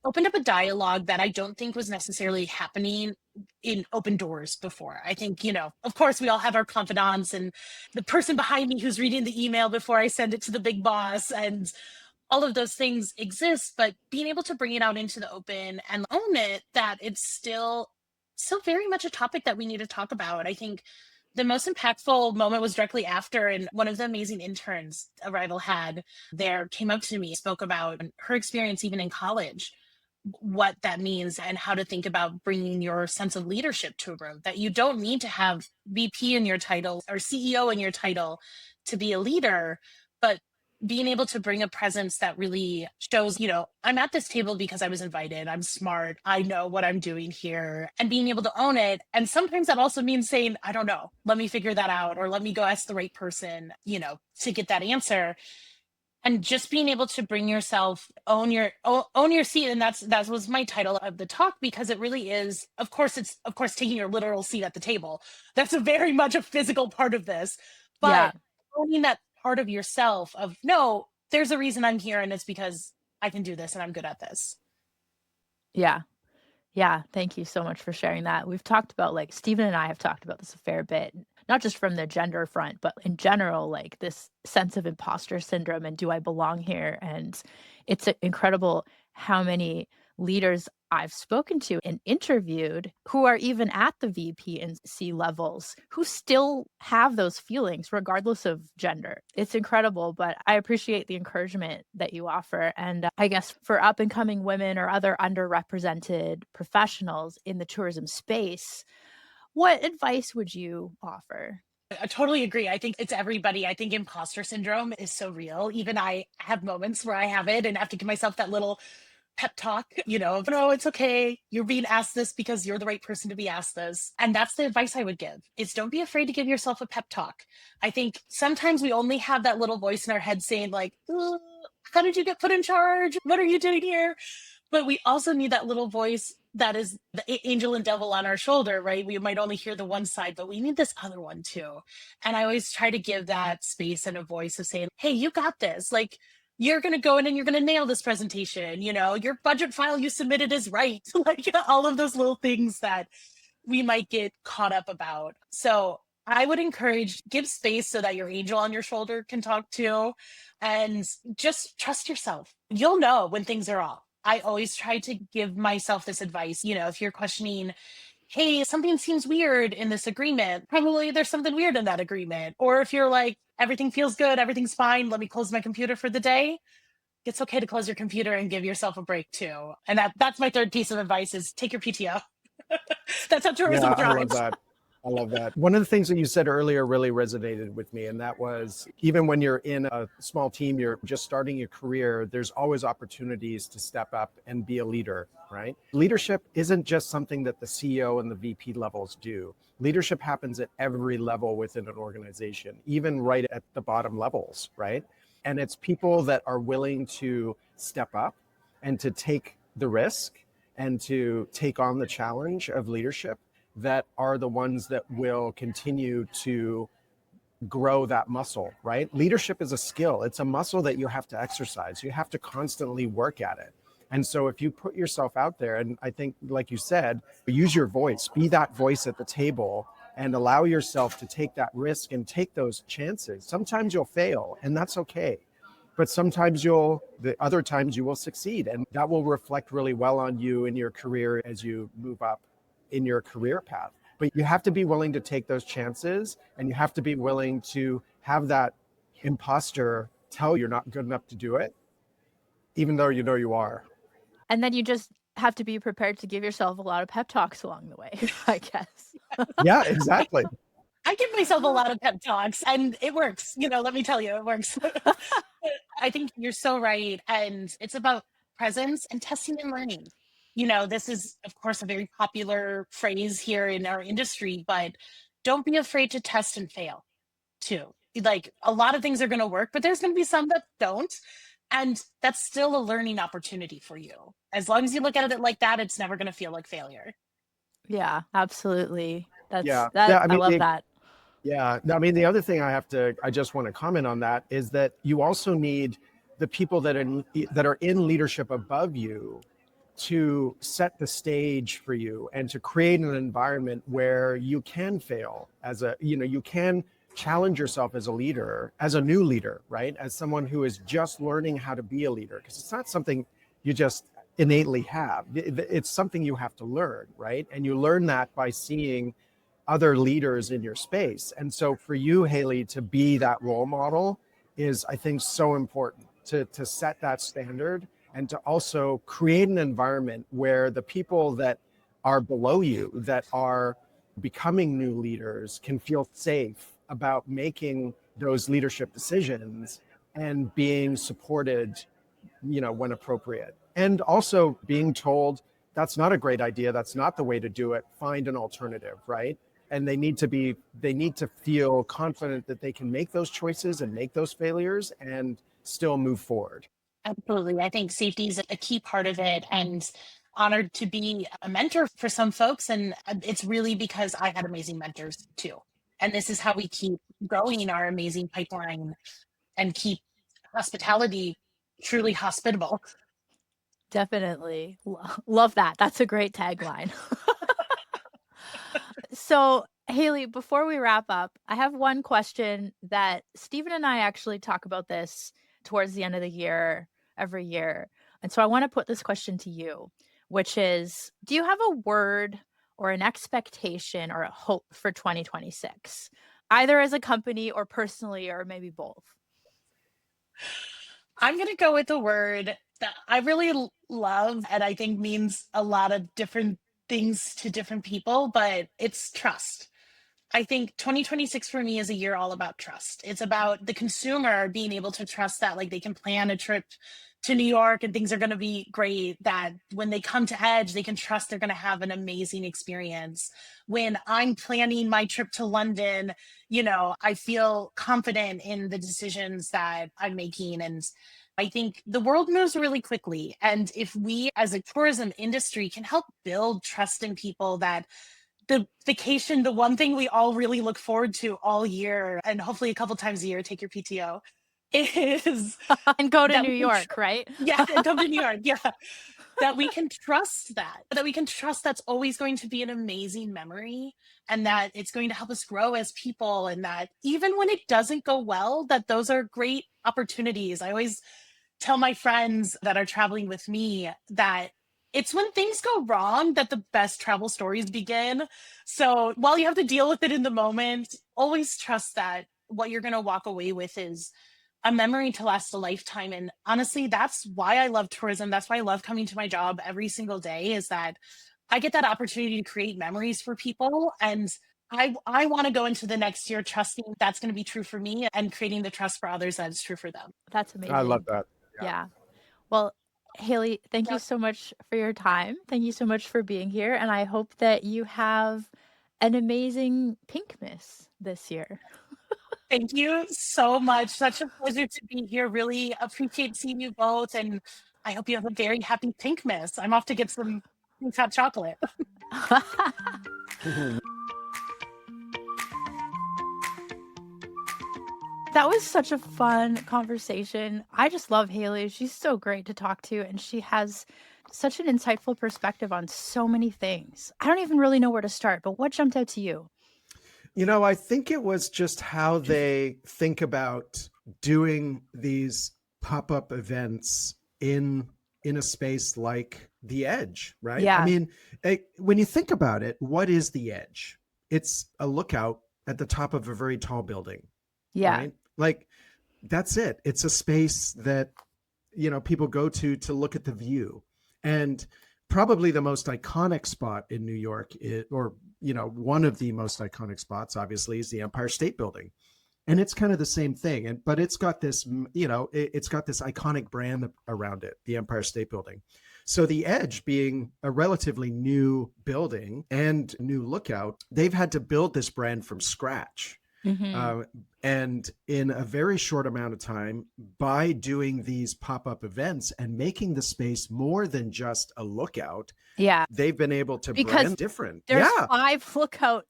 opened up a dialogue that I don't think was necessarily happening in open doors before. I think, of course, we all have our confidants and the person behind me who's reading the email before I send it to the big boss, and all of those things exist, but being able to bring it out into the open and own it, that it's still very much a topic that we need to talk about. I think the most impactful moment was directly after, and one of the amazing interns Arrival had there came up to me, spoke about her experience even in college, what that means and how to think about bringing your sense of leadership to a room, that you don't need to have VP in your title or CEO in your title to be a leader, but being able to bring a presence that really shows, I'm at this table because I was invited, I'm smart, I know what I'm doing here, and being able to own it. And sometimes that also means saying, I don't know, let me figure that out, or let me go ask the right person, to get that answer. And just being able to bring yourself, own your seat. And that was my title of the talk, because it really is, of course, it's of course taking your literal seat at the table. That's a very much a physical part of this, Yeah. but owning that part of yourself of, no, there's a reason I'm here, and it's because I can do this and I'm good at this. Yeah. Yeah, thank you so much for sharing that. We've talked about, like, Stephen and I have talked about this a fair bit, not just from the gender front, but in general, like this sense of imposter syndrome and do I belong here? And it's incredible how many leaders I've spoken to and interviewed who are even at the VP and C levels who still have those feelings regardless of gender. It's incredible, but I appreciate the encouragement that you offer. And I guess for up and coming women or other underrepresented professionals in the tourism space, what advice would you offer? I totally agree. I think it's everybody. I think imposter syndrome is so real. Even I have moments where I have it and have to give myself that little pep talk, of, no, it's okay. You're being asked this because you're the right person to be asked this. And that's the advice I would give, is don't be afraid to give yourself a pep talk. I think sometimes we only have that little voice in our head saying, like, how did you get put in charge? What are you doing here? But we also need that little voice that is the angel and devil on our shoulder, right? We might only hear the one side, but we need this other one too. And I always try to give that space and a voice of saying, hey, you got this. Like, you're going to go in and you're going to nail this presentation. Your budget file you submitted is right. Like, all of those little things that we might get caught up about. So I would encourage, give space so that your angel on your shoulder can talk too, and just trust yourself. You'll know when things are off. I always try to give myself this advice. If you're questioning, hey, something seems weird in this agreement, probably there's something weird in that agreement. Or if you're like, everything feels good, everything's fine, let me close my computer for the day. It's okay to close your computer and give yourself a break too. And that's my third piece of advice, is take your PTO. That's how tourism Yeah, I love thrives. that. I love that. One of the things that you said earlier really resonated with me, and that was, even when you're in a small team, you're just starting your career, there's always opportunities to step up and be a leader, right? Leadership isn't just something that the CEO and the VP levels do. Leadership happens at every level within an organization, even right at the bottom levels, right? And it's people that are willing to step up and to take the risk and to take on the challenge of leadership that are the ones that will continue to grow that muscle, right? Leadership is a skill. It's a muscle that you have to exercise. You have to constantly work at it. And so if you put yourself out there, and I think, like you said, use your voice, be that voice at the table, and allow yourself to take that risk and take those chances. Sometimes you'll fail, and that's okay. But sometimes the other times you will succeed, and that will reflect really well on you in your career as you move up in your career path. But you have to be willing to take those chances, and you have to be willing to have that imposter tell you're not good enough to do it, even though you know you are. And then you just have to be prepared to give yourself a lot of pep talks along the way, I guess. Yeah, exactly. I give myself a lot of pep talks and it works. Let me tell you, it works. I think you're so right. And it's about presence and testing and learning. This is, of course, a very popular phrase here in our industry, but don't be afraid to test and fail too. Like a lot of things are going to work, but there's going to be some that don't. And that's still a learning opportunity for you. As long as you look at it like that, it's never going to feel like failure. Yeah, absolutely. I love that. Yeah. I mean, the other thing I just want to comment on that is that you also need the people that are in leadership above you to set the stage for you and to create an environment where you can fail you can challenge yourself as a leader, as a new leader, right? As someone who is just learning how to be a leader, because it's not something you just innately have. It's something you have to learn, right? And you learn that by seeing other leaders in your space. And so for you, Haley, to be that role model is, I think, so important to set that standard and to also create an environment where the people that are below you, that are becoming new leaders, can feel safe about making those leadership decisions and being supported, when appropriate. And also being told that's not a great idea, that's not the way to do it, find an alternative, right? And they need to feel confident that they can make those choices and make those failures and still move forward. Absolutely. I think safety is a key part of it, and honored to be a mentor for some folks. And it's really because I had amazing mentors too. And this is how we keep growing our amazing pipeline and keep hospitality truly hospitable. Definitely. Love that. That's a great tagline. So, Haley, before we wrap up, I have one question that Stephen and I actually talk about this towards the end of the year, every year. And so I want to put this question to you, which is, do you have a word or an expectation or a hope for 2026, either as a company or personally, or maybe both? I'm going to go with a word that I really love and I think means a lot of different things to different people, but it's trust. I think 2026 for me is a year all about trust. It's about the consumer being able to trust that like they can plan a trip to New York and things are going to be great, that when they come to Edge, they can trust they're going to have an amazing experience. When I'm planning my trip to London, I feel confident in the decisions that I'm making. And I think the world moves really quickly. And if we as a tourism industry can help build trust in people, that the vacation, the one thing we all really look forward to all year, and hopefully a couple times a year, take your PTO, is and go to New York, right? Yeah, and come to New York. Yeah. That we can trust that we can trust that's always going to be an amazing memory, and that it's going to help us grow as people, and that even when it doesn't go well, that those are great opportunities. I always tell my friends that are traveling with me that it's when things go wrong that the best travel stories begin. So while you have to deal with it in the moment, always trust that what you're going to walk away with is a memory to last a lifetime. And honestly, that's why I love tourism. That's why I love coming to my job every single day, is that I get that opportunity to create memories for people. And I want to go into the next year trusting that's going to be true for me and creating the trust for others that is true for them. That's amazing. I love that. Yeah. Well, Haley, thank you so much for your time. Thank you so much for being here. And I hope that you have an amazing Pinkmas this year. Thank you so much. Such a pleasure to be here. Really appreciate seeing you both. And I hope you have a very happy Pinkmas. I'm off to get some hot chocolate. That was such a fun conversation. I just love Haley. She's so great to talk to, and she has such an insightful perspective on so many things. I don't even really know where to start, but what jumped out to you? I think it was just how they think about doing these pop-up events in a space like the Edge, right? Yeah. I mean, when you think about it, what is the Edge? It's a lookout at the top of a very tall building, Yeah. right? Like, that's it. It's a space that, people go to look at the view. And probably the most iconic spot in New York one of the most iconic spots, obviously, is the Empire State Building. And it's kind of the same thing. But it's got this, it's got this iconic brand around it, the Empire State Building. So the Edge being a relatively new building and new lookout, they've had to build this brand from scratch. Mm-hmm. And in a very short amount of time, by doing these pop-up events and making the space more than just a lookout, they've been able to brand different. There's 5 lookout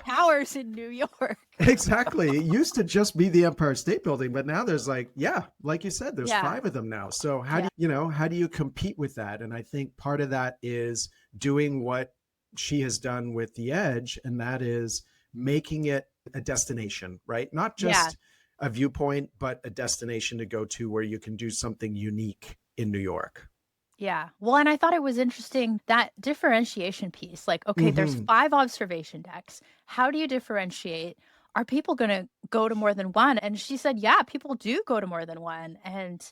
towers in New York. Exactly. It used to just be the Empire State Building, but now there's like you said, there's 5 of them now. So how do you compete with that? And I think part of that is doing what she has done with the Edge, and that is making it a destination, right? Not just a viewpoint, but a destination to go to where you can do something unique in New York. Yeah. Well, and I thought it was interesting, that differentiation piece. Like, okay, there's 5 observation decks. How do you differentiate? Are people going to go to more than one? And she said, yeah, people do go to more than one. And,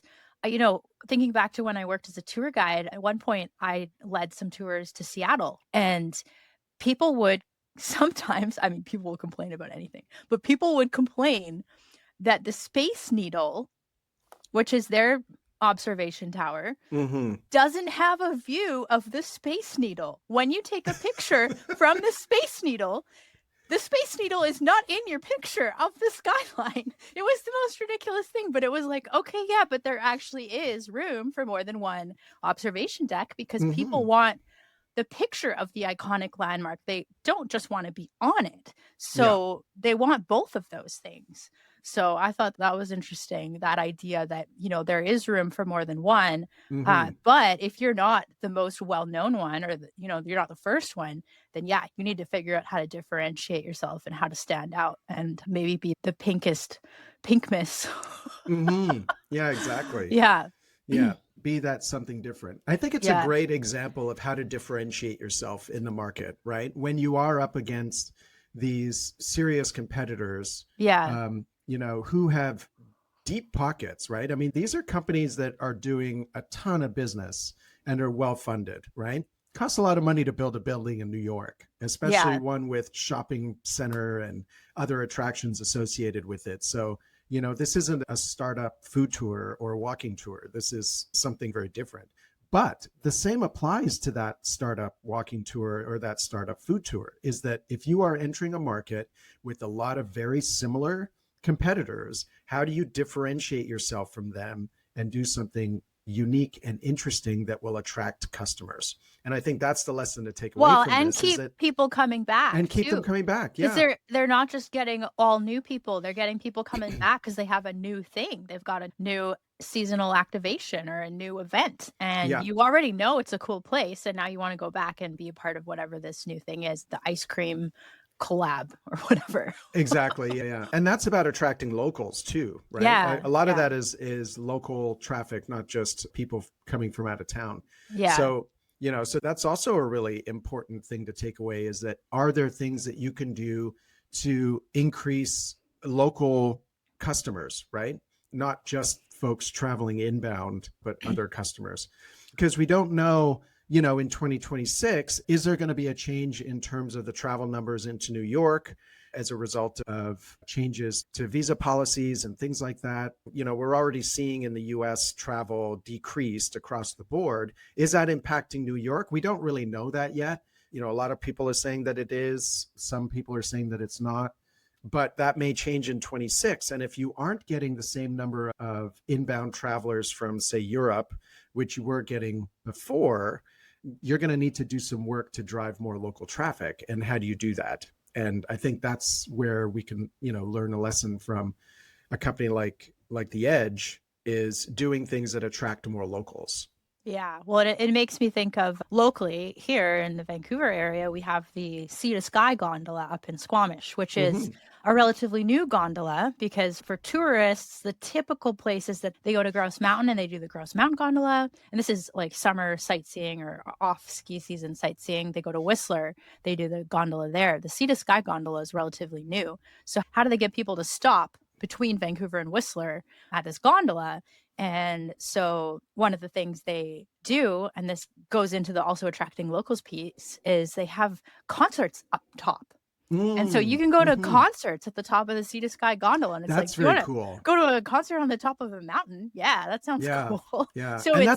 thinking back to when I worked as a tour guide, at one point I led some tours to Seattle, and people would sometimes, people will complain about anything, but people would complain that the Space Needle, which is their observation tower, doesn't have a view of the Space Needle. When you take a picture from the Space Needle is not in your picture of the skyline. It was the most ridiculous thing, but it was like, okay, yeah, but there actually is room for more than one observation deck, because people want the picture of the iconic landmark. They don't just want to be on it. So they want both of those things. So I thought that was interesting, that idea that, there is room for more than one. But if you're not the most well-known one, or, you're not the first one, then you need to figure out how to differentiate yourself and how to stand out and maybe be the Pinkmas. Yeah, exactly. Yeah. Be that something different. I think it's a great example of how to differentiate yourself in the market, right? When you are up against these serious competitors, who have deep pockets, right? I mean, these are companies that are doing a ton of business and are well-funded, right? Costs a lot of money to build a building in New York, especially one with shopping center and other attractions associated with it. So, this isn't a startup food tour or walking tour. This is something very different. But the same applies to that startup walking tour or that startup food tour, is that if you are entering a market with a lot of very similar competitors, how do you differentiate yourself from them and do something unique and interesting that will attract customers? And I think that's the lesson to take away from and this. Keep people coming back. And keep them coming back. Because they're not just getting all new people. They're getting people coming back because they have a new thing. They've got a new seasonal activation or a new event. And you already know it's a cool place. And now you want to go back and be a part of whatever this new thing is, the ice cream collab or whatever. Exactly. Yeah. And that's about attracting locals too, right? Yeah. A lot of that is local traffic, not just people coming from out of town. Yeah. So, so that's also a really important thing to take away, is that, are there things that you can do to increase local customers, right? Not just folks traveling inbound, but other customers. Because we don't know, in 2026, is there going to be a change in terms of the travel numbers into New York as a result of changes to visa policies and things like that? We're already seeing in the US travel decreased across the board. Is that impacting New York? We don't really know that yet. A lot of people are saying that it is. Some people are saying that it's not. But that may change in 26. And if you aren't getting the same number of inbound travelers from, say, Europe, which you were getting before, you're going to need to do some work to drive more local traffic. And how do you do that? And I think that's where we can, learn a lesson from a company like the Edge is doing things that attract more locals. Yeah, well, it makes me think of locally here in the Vancouver area, we have the Sea to Sky gondola up in Squamish, which is a relatively new gondola because for tourists, the typical place is that they go to Grouse Mountain and they do the Grouse Mountain gondola. And this is like summer sightseeing or off ski season sightseeing. They go to Whistler, they do the gondola there. The Sea to Sky gondola is relatively new. So how do they get people to stop between Vancouver and Whistler at this gondola? And so one of the things they do, and this goes into the also attracting locals piece, is they have concerts up top. And so you can go to concerts at the top of the Sea to Sky gondola. And it's that's like, very cool. Go to a concert on the top of a mountain. Yeah, that sounds cool. Yeah. So and it's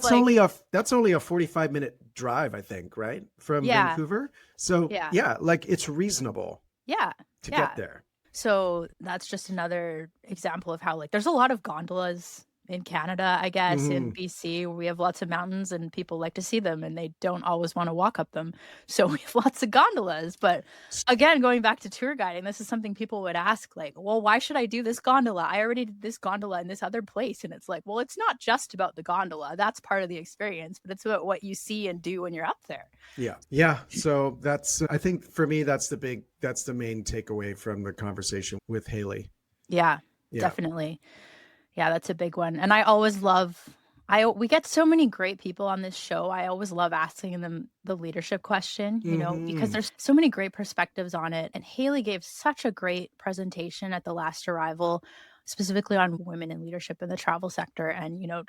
that's only a 45-minute drive, I think, right? From Vancouver. So like it's reasonable to get there. So that's just another example of how like there's a lot of gondolas in Canada, I guess, in BC, where we have lots of mountains and people like to see them and they don't always want to walk up them. So we have lots of gondolas. But again, going back to tour guiding, this is something people would ask, like, well, why should I do this gondola? I already did this gondola in this other place. And it's like, well, it's not just about the gondola. That's part of the experience, but it's about what you see and do when you're up there. Yeah. Yeah. So that's, I think for me, that's the main takeaway from the conversation with Haley. Yeah. Definitely. Yeah, that's a big one. And I always we get so many great people on this show. I always love asking them the leadership question, you know, because there's so many great perspectives on it. And Haley gave such a great presentation at the last Arrival, specifically on women in leadership in the travel sector. And, you know,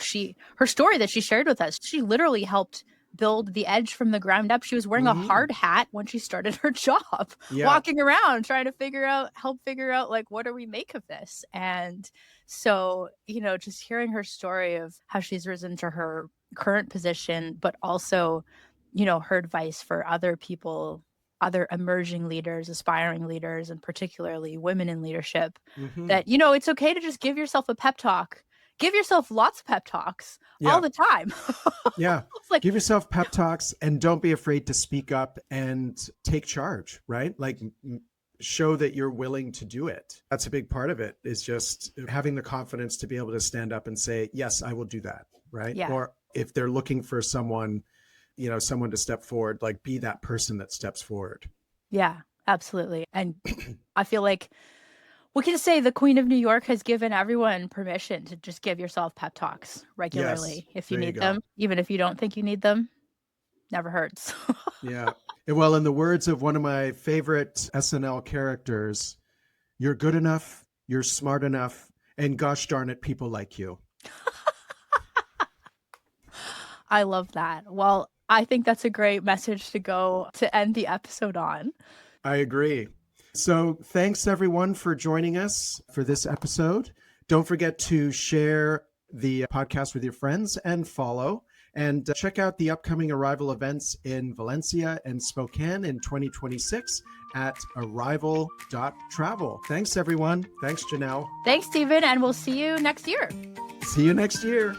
her story that she shared with us, she literally helped build the Edge from the ground up. She was wearing a hard hat when she started her job, walking around trying to help figure out like, what do we make of this? And so, you know, just hearing her story of how she's risen to her current position, but also, you know, her advice for other people, other emerging leaders, aspiring leaders, and particularly women in leadership, that, you know, it's okay to just give yourself a pep talk. Give yourself lots of pep talks all the time. Like, give yourself pep talks and don't be afraid to speak up and take charge, right? Like show that you're willing to do it. That's a big part of it, is just having the confidence to be able to stand up and say, yes, I will do that, right? Yeah. Or if they're looking for someone, you know, someone to step forward, like be that person that steps forward. Yeah, absolutely. And I feel like we can say the Queen of New York has given everyone permission to just give yourself pep talks regularly if you need them, even if you don't think you need them. Never hurts. Yeah. Well, in the words of one of my favorite SNL characters, you're good enough, you're smart enough, and gosh darn it, people like you. I love that. Well, I think that's a great message to end the episode on. I agree. So thanks everyone for joining us for this episode. Don't forget to share the podcast with your friends and follow. And check out the upcoming Arrival events in Valencia and Spokane in 2026 at Arival.Travel. Thanks, everyone. Thanks, Janelle. Thanks, Stephen. And we'll see you next year. See you next year.